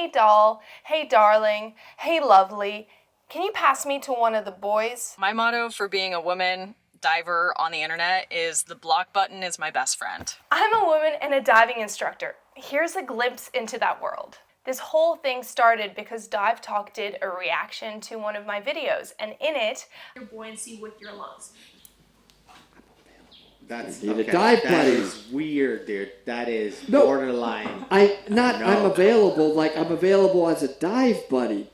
hey doll, hey darling, hey lovely, can you pass me to one of the boys? My motto for being a woman diver on the internet is the block button is my best friend. I'm a woman and a diving instructor. Here's a glimpse into that world. This whole thing started because Dive Talk did a reaction to one of my videos, and in it, your buoyancy with your lungs. That's The okay. dive That buddy is weird, dude. That is No. borderline. I'm available, like I'm available as a dive buddy.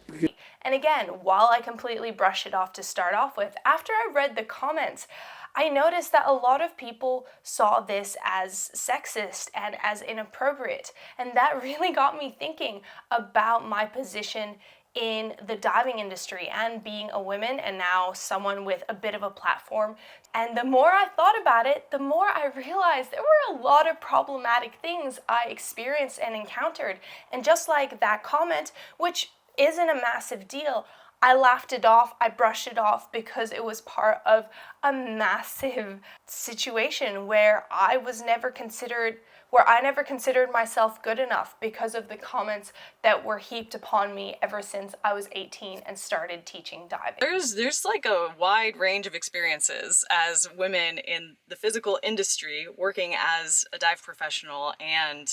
And again, while I completely brush it off to start off with, after I read the comments, I noticed that a lot of people saw this as sexist and as inappropriate. And that really got me thinking about my position in the diving industry and being a woman and now someone with a bit of a platform. And the more I thought about it, the more I realized there were a lot of problematic things I experienced and encountered. And just like that comment, which isn't a massive deal, I laughed it off, I brushed it off because it was part of a massive situation where I never considered myself good enough because of the comments that were heaped upon me ever since I was 18 and started teaching diving. There's like a wide range of experiences as women in the physical industry, working as a dive professional and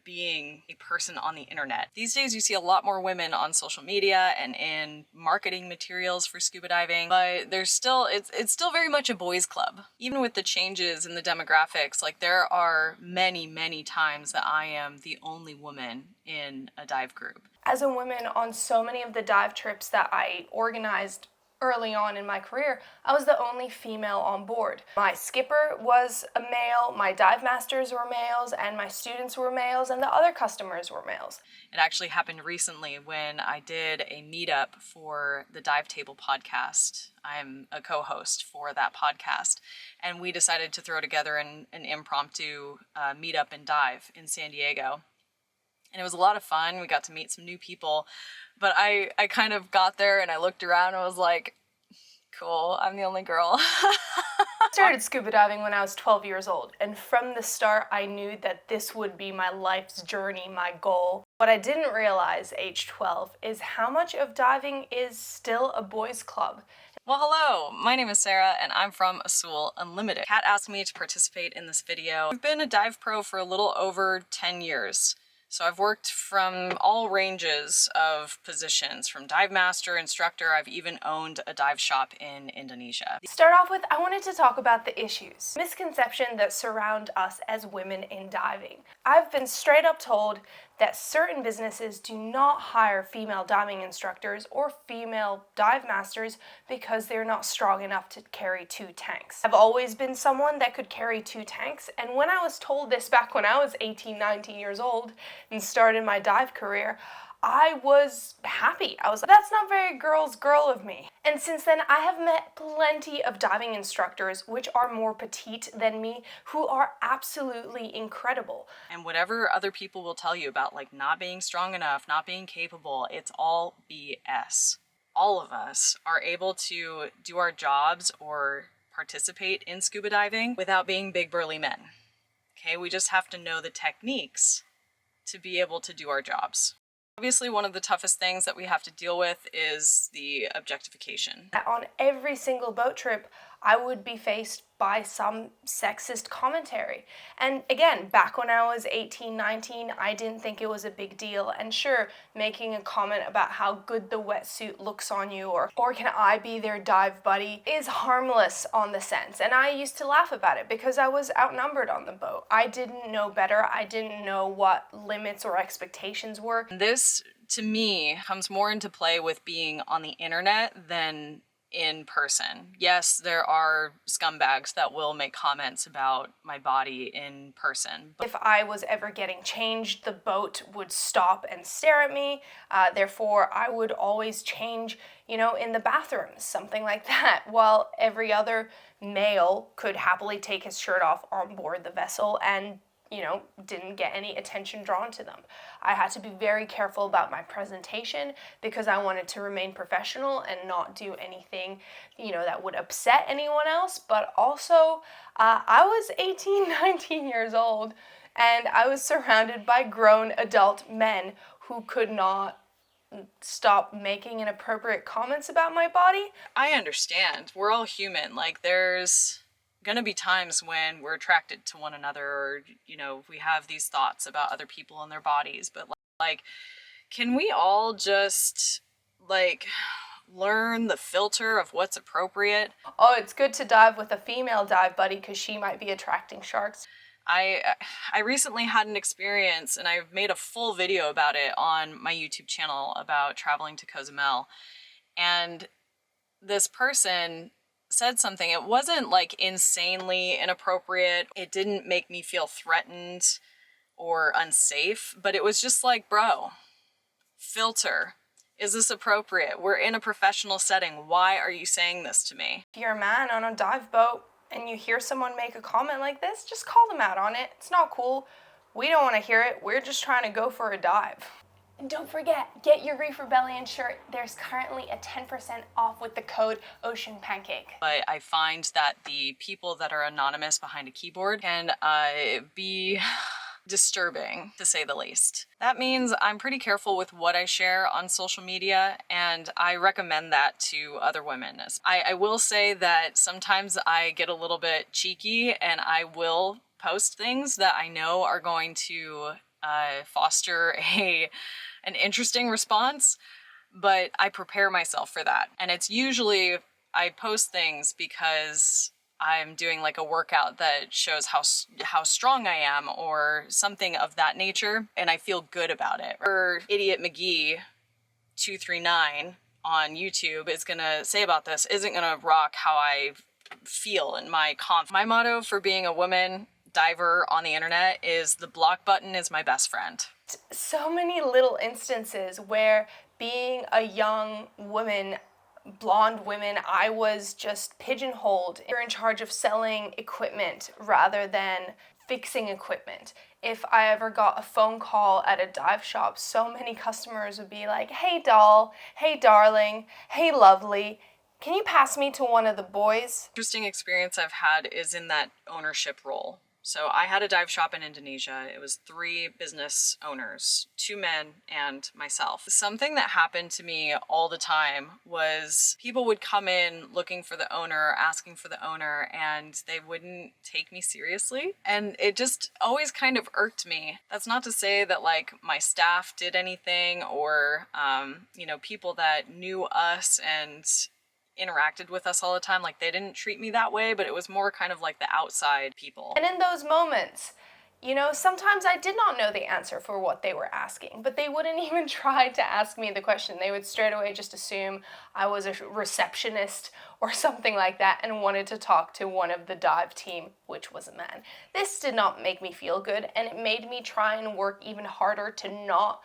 being a person on the internet. These days you see a lot more women on social media and in marketing materials for scuba diving, but it's still very much a boys club. Even with the changes in the demographics, like there are many times that I am the only woman in a dive group. As a woman on so many of the dive trips that I organized early on in my career, I was the only female on board. My skipper was a male, my dive masters were males, and my students were males, and the other customers were males. It actually happened recently when I did a meetup for the Dive Table podcast. I'm a co-host for that podcast, and we decided to throw together an impromptu meetup and dive in San Diego. And it was a lot of fun. We got to meet some new people, but I kind of got there and I looked around and was like, cool, I'm the only girl. I started scuba diving when I was 12 years old, and from the start I knew that this would be my life's journey, my goal. What I didn't realize, age 12, is how much of diving is still a boys' club. Well, hello, my name is Sarah and I'm from Azul Unlimited. Kat asked me to participate in this video. I've been a dive pro for a little over 10 years. So I've worked from all ranges of positions, from dive master, instructor. I've even owned a dive shop in Indonesia. To start off with, I wanted to talk about the issues, misconceptions that surround us as women in diving. I've been straight up told that certain businesses do not hire female diving instructors or female dive masters because they're not strong enough to carry 2 tanks. I've always been someone that could carry 2 tanks, and when I was told this back when I was 18, 19 years old and started my dive career, I was happy. I was like, that's not very girl of me. And since then, I have met plenty of diving instructors which are more petite than me, who are absolutely incredible. And whatever other people will tell you about like not being strong enough, not being capable, it's all BS. All of us are able to do our jobs or participate in scuba diving without being big burly men. Okay, we just have to know the techniques to be able to do our jobs. Obviously, one of the toughest things that we have to deal with is the objectification. On every single boat trip, I would be faced by some sexist commentary. And again, back when I was 18, 19, I didn't think it was a big deal. And sure, making a comment about how good the wetsuit looks on you or can I be their dive buddy is harmless on the sense. And I used to laugh about it because I was outnumbered on the boat. I didn't know better. I didn't know what limits or expectations were. This, to me, comes more into play with being on the internet than in person. Yes, there are scumbags that will make comments about my body in person. If I was ever getting changed, the boat would stop and stare at me. Therefore, I would always change, in the bathrooms, something like that, while every other male could happily take his shirt off on board the vessel and didn't get any attention drawn to them. I had to be very careful about my presentation because I wanted to remain professional and not do anything, that would upset anyone else. But also, I was 18, 19 years old, and I was surrounded by grown adult men who could not stop making inappropriate comments about my body. I understand. We're all human. Like, there's gonna be times when we're attracted to one another, or, you know, we have these thoughts about other people and their bodies. But, like, can we all just, like, learn the filter of what's appropriate? Oh, it's good to dive with a female dive buddy because she might be attracting sharks. I recently had an experience, and I've made a full video about it on my YouTube channel about traveling to Cozumel. And this person said something. It wasn't like insanely inappropriate. It didn't make me feel threatened or unsafe, but it was just like, bro, filter. Is this appropriate? We're in a professional setting. Why are you saying this to me? If you're a man on a dive boat and you hear someone make a comment like this, just call them out on it. It's not cool. We don't want to hear it. We're just trying to go for a dive. And don't forget, get your Reef Rebellion shirt. There's currently a 10% off with the code OceanPancake. But I find that the people that are anonymous behind a keyboard can be disturbing, to say the least. That means I'm pretty careful with what I share on social media, and I recommend that to other women. I will say that sometimes I get a little bit cheeky, and I will post things that I know are going to foster an interesting response, but I prepare myself for that. And it's usually, I post things because I'm doing like a workout that shows how strong I am or something of that nature, and I feel good about it. Or Idiot McGee 239 on YouTube is gonna say about this isn't gonna rock how I feel in my confidence. My motto for being a woman diver on the internet is the block button is my best friend. So many little instances where being a young woman, blonde women, I was just pigeonholed. You're in charge of selling equipment rather than fixing equipment. If I ever got a phone call at a dive shop, so many customers would be like, "Hey doll, hey darling, hey lovely, can you pass me to one of the boys?" Interesting experience I've had is in that ownership role. So I had a dive shop in Indonesia. It was 3 business owners, 2 men and myself. Something that happened to me all the time was people would come in looking for the owner, asking for the owner, and they wouldn't take me seriously. And it just always kind of irked me. That's not to say that like my staff did anything or, you know, people that knew us and interacted with us all the time, like they didn't treat me that way, but it was more kind of like the outside people. And in those moments, you know, sometimes I did not know the answer for what they were asking, but they wouldn't even try to ask me the question. They would straight away just assume I was a receptionist or something like that and wanted to talk to one of the dive team, which was a man. This did not make me feel good, and it made me try and work even harder to not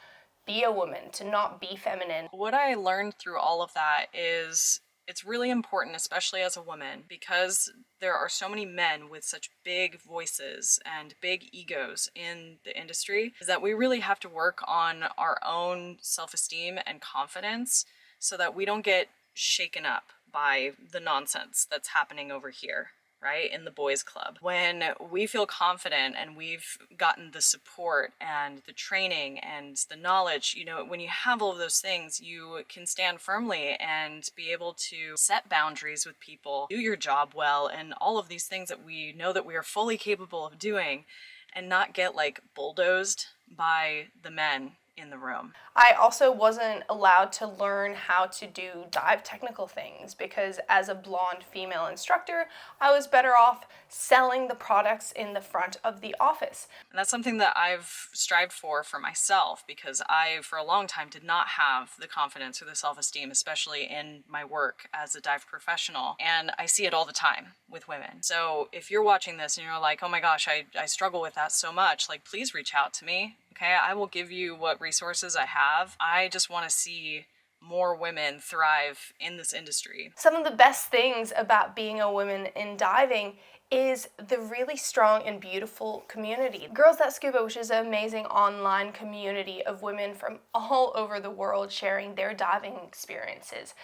be a woman, to not be feminine. What I learned through all of that is it's really important, especially as a woman, because there are so many men with such big voices and big egos in the industry, is that we really have to work on our own self-esteem and confidence so that we don't get shaken up by the nonsense that's happening over here, right, in the boys club. When we feel confident and we've gotten the support and the training and the knowledge, you know, when you have all of those things, you can stand firmly and be able to set boundaries with people, do your job well, and all of these things that we know that we are fully capable of doing, and not get like bulldozed by the men in the room. I also wasn't allowed to learn how to do dive technical things because as a blonde female instructor, I was better off selling the products in the front of the office. And that's something that I've strived for myself, because I, for a long time, did not have the confidence or the self-esteem, especially in my work as a dive professional. And I see it all the time with women. So if you're watching this and you're like, oh my gosh, I struggle with that so much, like, please reach out to me. Okay, I will give you what resources I have. I just want to see more women thrive in this industry. Some of the best things about being a woman in diving is the really strong and beautiful community. Girls That Scuba, which is an amazing online community of women from all over the world sharing their diving experiences.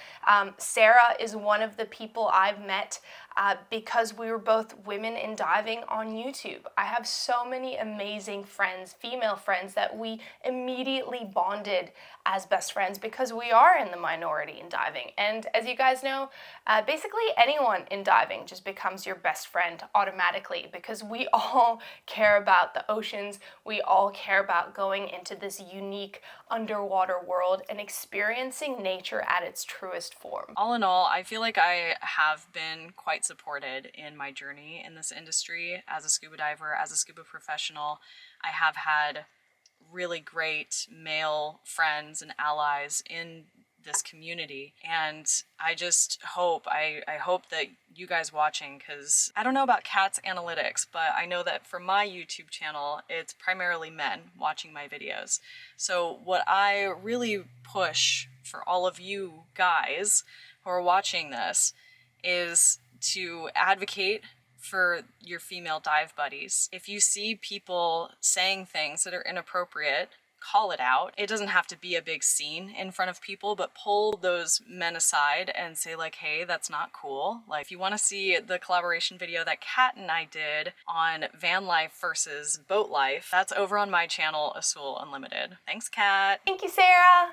Sarah is one of the people I've met because we were both women in diving on YouTube. I have so many amazing friends, female friends, that we immediately bonded as best friends because we are in the minority in diving. And as you guys know, basically anyone in diving just becomes your best friend automatically because we all care about the oceans. We all care about going into this unique underwater world and experiencing nature at its truest form. All in all, I feel like I have been quite supported in my journey in this industry as a scuba diver, as a scuba professional. I have had really great male friends and allies in this community, and I just hope I hope that you guys watching, because I don't know about Kat's analytics, but I know that for my YouTube channel it's primarily men watching my videos. So what I really push for all of you guys who are watching this is to advocate for your female dive buddies. If you see people saying things that are inappropriate, call it out. It doesn't have to be a big scene in front of people, but pull those men aside and say like, hey, that's not cool. Like, if you want to see the collaboration video that Kat and I did on van life versus boat life, that's over on my channel, Azul Unlimited. Thanks, Kat. Thank you, Sarah.